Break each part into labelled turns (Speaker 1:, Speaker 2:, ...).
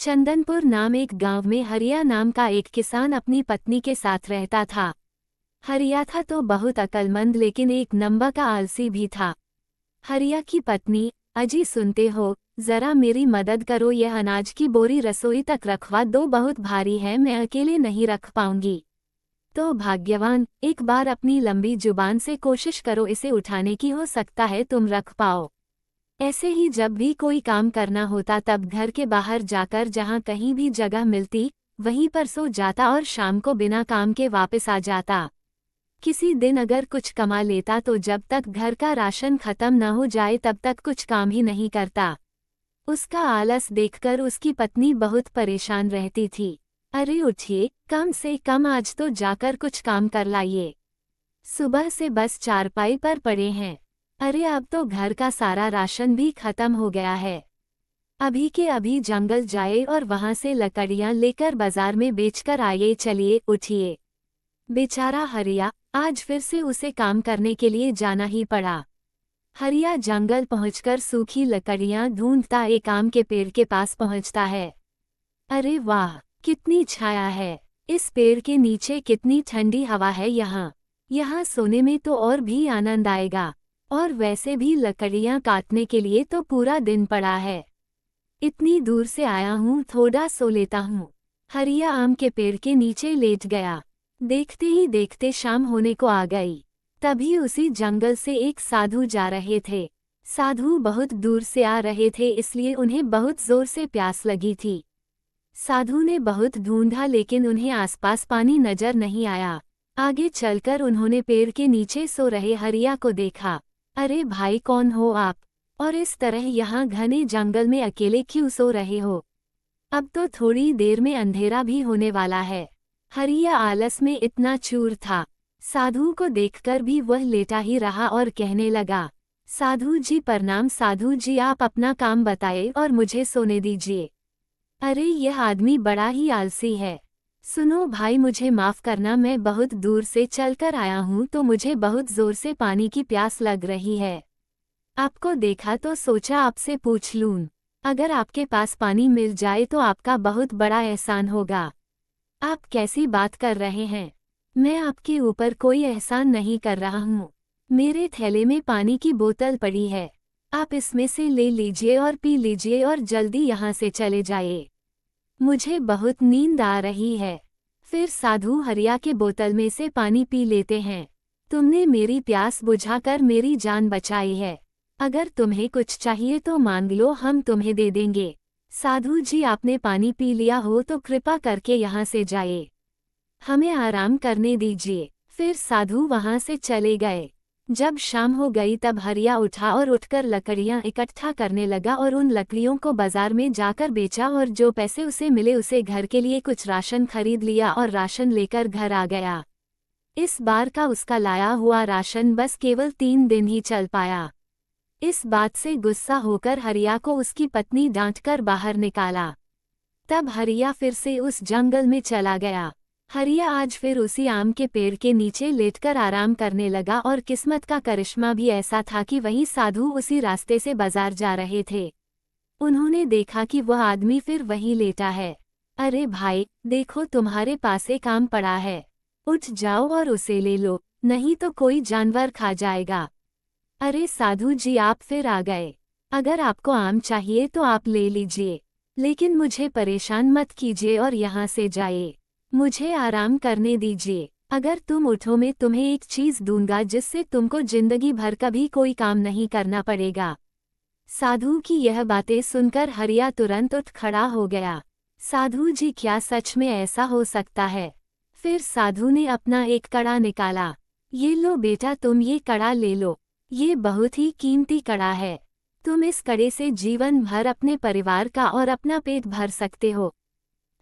Speaker 1: चंदनपुर नाम एक गांव में हरिया नाम का एक किसान अपनी पत्नी के साथ रहता था। हरिया था तो बहुत अक्लमंद लेकिन एक नंबर का आलसी भी था। हरिया की पत्नी, अजी सुनते हो, जरा मेरी मदद करो, यह अनाज की बोरी रसोई तक रखवा दो, बहुत भारी है, मैं अकेले नहीं रख पाऊंगी। तो भाग्यवान, एक बार अपनी लंबी जुबान से कोशिश करो इसे उठाने की, हो सकता है तुम रख पाओ। ऐसे ही जब भी कोई काम करना होता तब घर के बाहर जाकर जहाँ कहीं भी जगह मिलती वहीं पर सो जाता और शाम को बिना काम के वापस आ जाता। किसी दिन अगर कुछ कमा लेता तो जब तक घर का राशन खत्म न हो जाए तब तक कुछ काम ही नहीं करता। उसका आलस देखकर उसकी पत्नी बहुत परेशान रहती थी। अरे उठिए, कम से कम आज तो जाकर कुछ काम कर लाइए। सुबह से बस चारपाई पर पड़े हैं। अरे अब तो घर का सारा राशन भी खत्म हो गया है। अभी के अभी जंगल जाए और वहां से लकड़ियां लेकर बाजार में बेचकर आइए, चलिए उठिए। बेचारा हरिया, आज फिर से उसे काम करने के लिए जाना ही पड़ा। हरिया जंगल पहुंचकर सूखी लकड़ियां ढूंढता एक आम के पेड़ के पास पहुंचता है। अरे वाह, कितनी छाया है, इस पेड़ के नीचे कितनी ठंडी हवा है, यहाँ सोने में तो और भी आनंद आएगा। और वैसे भी लकड़ियां काटने के लिए तो पूरा दिन पड़ा है। इतनी दूर से आया हूँ, थोड़ा सो लेता हूँ। हरिया आम के पेड़ के नीचे लेट गया। देखते ही देखते शाम होने को आ गई। तभी उसी जंगल से एक साधु जा रहे थे। साधु बहुत दूर से आ रहे थे इसलिए उन्हें बहुत जोर से प्यास लगी थी। साधु ने बहुत ढूंढा लेकिन उन्हें आसपास पानी नजर नहीं आया। आगे चलकर उन्होंने पेड़ के नीचे सो रहे हरिया को देखा। अरे भाई, कौन हो आप, और इस तरह यहाँ घने जंगल में अकेले क्यों सो रहे हो? अब तो थोड़ी देर में अंधेरा भी होने वाला है। हरिया आलस में इतना चूर था। साधु को देखकर भी वह लेटा ही रहा और कहने लगा, साधु जी प्रणाम। साधु जी, आप अपना काम बताइए और मुझे सोने दीजिए। अरे यह आदमी बड़ा ही आलसी है। सुनो भाई, मुझे माफ करना, मैं बहुत दूर से चलकर आया हूँ तो मुझे बहुत जोर से पानी की प्यास लग रही है। आपको देखा तो सोचा आपसे पूछ लूँ। अगर आपके पास पानी मिल जाए तो आपका बहुत बड़ा एहसान होगा। आप कैसी बात कर रहे हैं? मैं आपके ऊपर कोई एहसान नहीं कर रहा हूँ। मेरे थैले में पानी की बोतल पड़ी है, आप इसमें से ले लीजिए और पी लीजिए और जल्दी यहाँ से चले जाइए। मुझे बहुत नींद आ रही है। फिर साधु हरिया के बोतल में से पानी पी लेते हैं। तुमने मेरी प्यास बुझाकर मेरी जान बचाई है। अगर तुम्हें कुछ चाहिए तो मांग लो, हम तुम्हें दे देंगे। साधु जी, आपने पानी पी लिया हो तो कृपा करके यहाँ से जाइए, हमें आराम करने दीजिए। फिर साधु वहाँ से चले गए। जब शाम हो गई तब हरिया उठा और उठकर लकड़ियां इकट्ठा करने लगा और उन लकड़ियों को बाजार में जाकर बेचा और जो पैसे उसे मिले उसे घर के लिए कुछ राशन खरीद लिया और राशन लेकर घर आ गया। इस बार का उसका लाया हुआ राशन बस केवल 3 दिन ही चल पाया। इस बात से गुस्सा होकर हरिया को उसकी पत्नी डांटकर बाहर निकाला। तब हरिया फिर से उस जंगल में चला गया। हरिया आज फिर उसी आम के पेड़ के नीचे लेटकर आराम करने लगा और किस्मत का करिश्मा भी ऐसा था कि वही साधु उसी रास्ते से बाजार जा रहे थे। उन्होंने देखा कि वह आदमी फिर वहीं लेटा है। अरे भाई, देखो तुम्हारे पास एक आम पड़ा है, उठ जाओ और उसे ले लो, नहीं तो कोई जानवर खा जाएगा। अरे साधु जी, आप फिर आ गए। अगर आपको आम चाहिए तो आप ले लीजिए, लेकिन मुझे परेशान मत कीजिए और यहाँ से जाइए। मुझे आराम करने दीजिए। अगर तुम उठो मैं तुम्हें एक चीज दूंगा जिससे तुमको जिंदगी भर कभी कोई काम नहीं करना पड़ेगा। साधु की यह बातें सुनकर हरिया तुरंत उठ खड़ा हो गया। साधु जी, क्या सच में ऐसा हो सकता है? फिर साधु ने अपना एक कड़ा निकाला। ये लो बेटा, तुम ये कड़ा ले लो, ये बहुत ही कीमती कड़ा है। तुम इस कड़े से जीवन भर अपने परिवार का और अपना पेट भर सकते हो।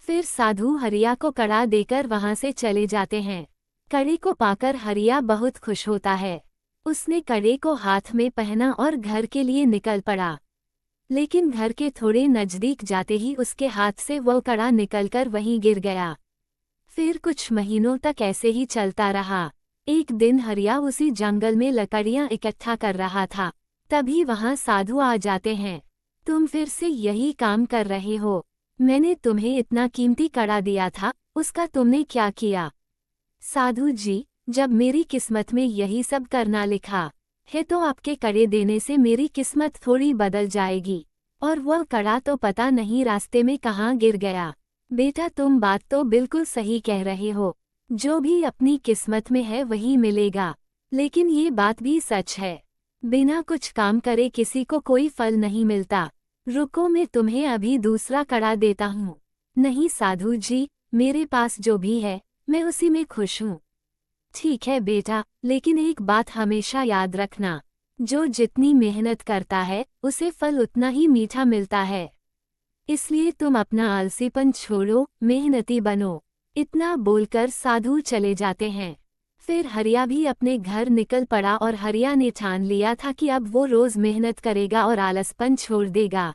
Speaker 1: फिर साधु हरिया को कड़ा देकर वहां से चले जाते हैं। कड़े को पाकर हरिया बहुत खुश होता है। उसने कड़े को हाथ में पहना और घर के लिए निकल पड़ा। लेकिन घर के थोड़े नजदीक जाते ही उसके हाथ से वह कड़ा निकलकर वहीं गिर गया। फिर कुछ महीनों तक ऐसे ही चलता रहा। एक दिन हरिया उसी जंगल में लकड़ियां इकट्ठा कर रहा था। तभी वहां साधु आ जाते हैं। तुम फिर से यही काम कर रहे हो? मैंने तुम्हें इतना कीमती कड़ा दिया था, उसका तुमने क्या किया? साधु जी, जब मेरी किस्मत में यही सब करना लिखा है तो आपके कड़े देने से मेरी किस्मत थोड़ी बदल जाएगी। और वह कड़ा तो पता नहीं रास्ते में कहाँ गिर गया। बेटा, तुम बात तो बिल्कुल सही कह रहे हो। जो भी अपनी किस्मत में है वही मिलेगा। लेकिन ये बात भी सच है, बिना कुछ काम करे किसी को कोई फल नहीं मिलता। रुको, मैं तुम्हें अभी दूसरा कड़ा देता हूँ। नहीं साधु जी, मेरे पास जो भी है मैं उसी में खुश हूँ। ठीक है बेटा, लेकिन एक बात हमेशा याद रखना, जो जितनी मेहनत करता है उसे फल उतना ही मीठा मिलता है। इसलिए तुम अपना आलसीपन छोड़ो, मेहनती बनो। इतना बोलकर साधु चले जाते हैं। फिर हरिया भी अपने घर निकल पड़ा और हरिया ने ठान लिया था कि अब वो रोज मेहनत करेगा और आलसपन छोड़ देगा।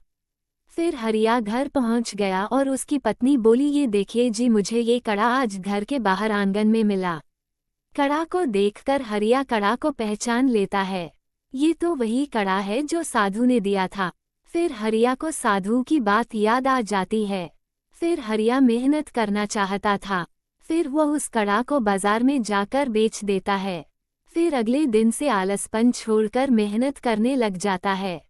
Speaker 1: फिर हरिया घर पहुंच गया और उसकी पत्नी बोली, ये देखिए जी, मुझे ये कड़ा आज घर के बाहर आंगन में मिला। कड़ा को देखकर हरिया कड़ा को पहचान लेता है। ये तो वही कड़ा है जो साधु ने दिया था। फिर हरिया को साधु की बात याद आ जाती है। फिर हरिया मेहनत करना चाहता था। फिर वह उस कड़ा को बाजार में जाकर बेच देता है। फिर अगले दिन से आलसपन छोड़कर मेहनत करने लग जाता है।